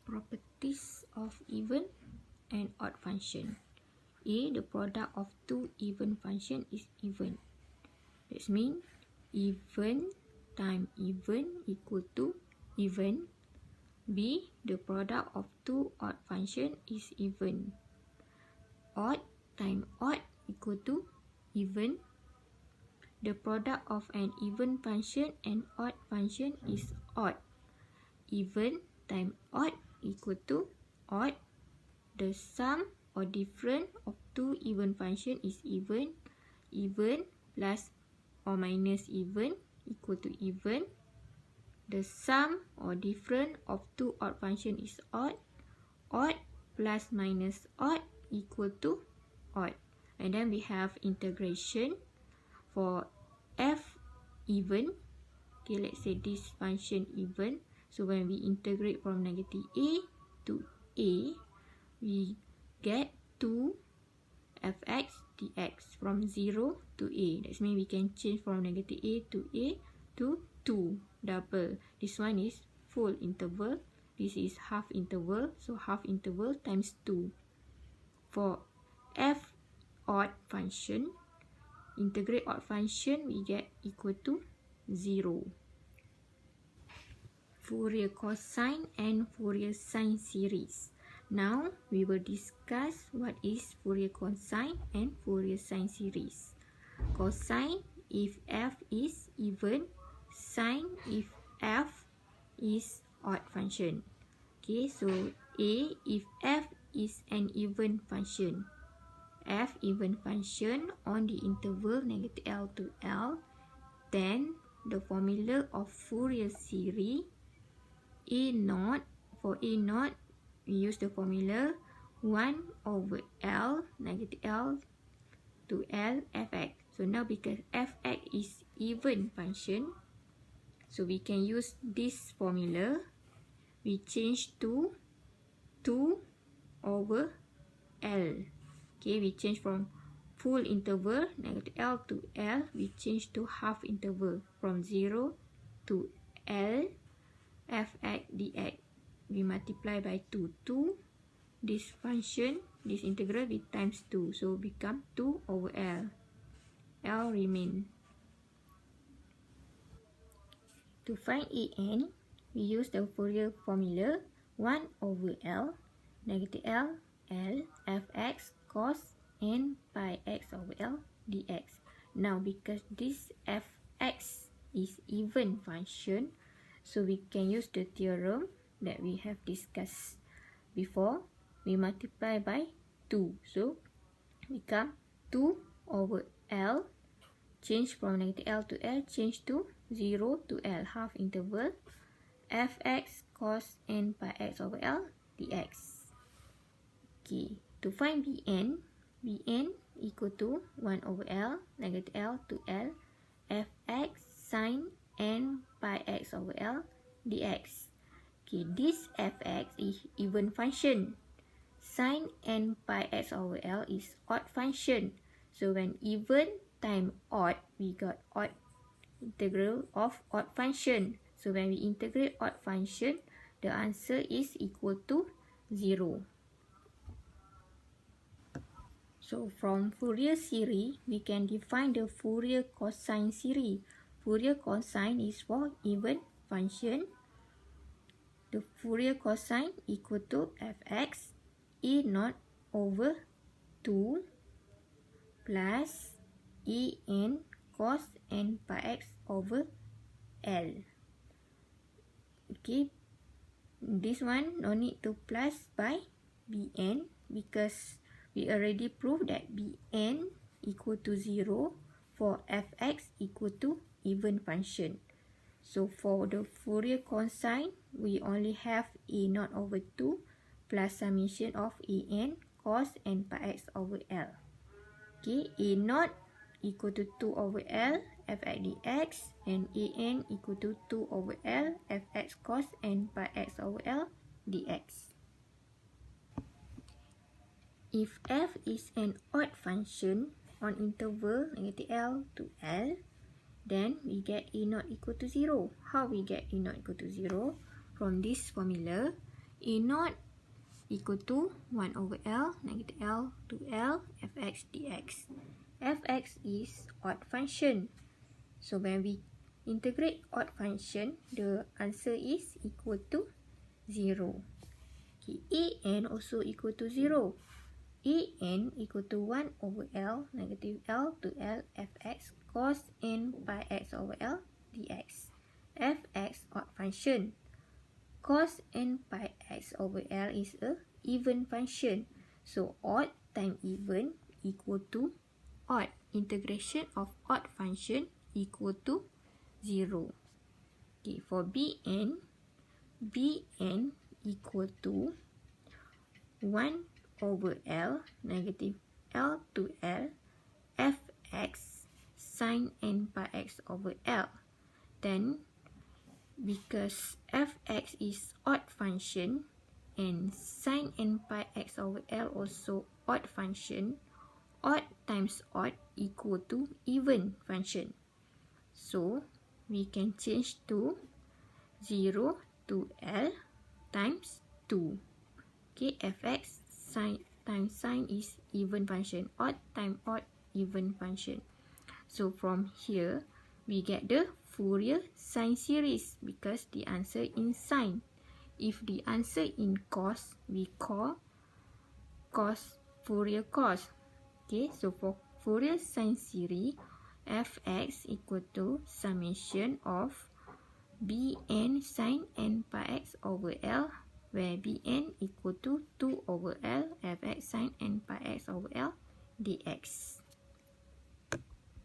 Properties of even and odd function. A, the product of two even function is even. That means even times even equal to even. B, the product of two odd function is even. Odd times odd equal to even. The product of an even function and odd function is odd. Even times odd equal to odd. The sum or difference of two even function is even. Even plus or minus even equal to even. The sum or difference of two odd function is odd. Odd plus minus odd equal to odd. And then we have integration for f even. Okay, let's say this function even. So when we integrate from negative a to a, we get 2 fx dx from 0 to a. That means we can change from negative a to 2, double. This one is full interval. This is half interval. So half interval times 2. For f odd function, integrate odd function, we get equal to 0. Fourier cosine and Fourier sine series. Now we will discuss what is Fourier cosine and Fourier sine series. Cosine if f is even, sine if f is odd function. Okay, so A, if f is an even function, f even function on the interval negative L to L, then the formula of Fourier series A naught, for A naught we use the formula 1 over L negative L to L fx. So now because fx is even function, so we can use this formula. We change to 2 over L. Okay, we change from full interval negative L to L, we change to half interval from 0 to L fx dx. We multiply by 2. This function, this integral, we times 2. So become 2 over L. L remain. To find an, we use the Fourier formula 1 over L, negative L, L, fx cos n pi x over L dx. Now because this fx is even function, so we can use the theorem that we have discussed before. We multiply by 2. So become 2 over L. Change from negative L to L, change to 0 to L, half interval, fx cos n pi x over L dx. Okay, to find Bn equal to 1 over L, negative L to L, fx sin n pi x over L dx. Okay, this fx is even function. Sin n pi x over L is odd function. So when even times odd, we got odd integral of odd function. So when we integrate odd function, the answer is equal to 0. So from Fourier series, we can define the Fourier cosine series. Fourier cosine is for even function. The Fourier cosine equal to fx e naught over 2 plus en cos n pi x over L. Okay, this one no need to plus by Bn because we already proved that Bn equal to 0 for fx equal to even function. So for the Fourier cosine, we only have a naught over 2 plus summation of en cos n pi x over L. Okay, a naught equal to 2 over L fx dx and an equal to 2 over L fx cos n pi x over L dx. If f is an odd function on interval negative L to L, then we get a naught equal to 0. How we get a naught equal to 0? From this formula, A naught equal to 1 over L, negative L to L, fx dx. Fx is odd function. So when we integrate odd function, the answer is equal to 0. Okay, an also equal to 0. An equal to 1 over L, negative L to L, fx cos n pi x over L dx. Fx odd function. Cos n pi x over L is a even function. So odd times even equal to odd. Integration of odd function equal to 0. Okay, for Bn equal to 1 over L, negative L to L, fx sine n pi x over L. Then, because fx is odd function and sine n pi x over L also odd function, odd times odd equal to even function. So, we can change to 0 to L times 2. Okay, fx sine times sine is even function. Odd times odd, even function. So, from here, we get the Fourier sine series because the answer in sine. If the answer in cos, we call cos Fourier cos. Okay, so for Fourier sine series, fx equal to summation of bn sine n pi x over L, where bn equal to 2 over L fx sine n pi x over L dx.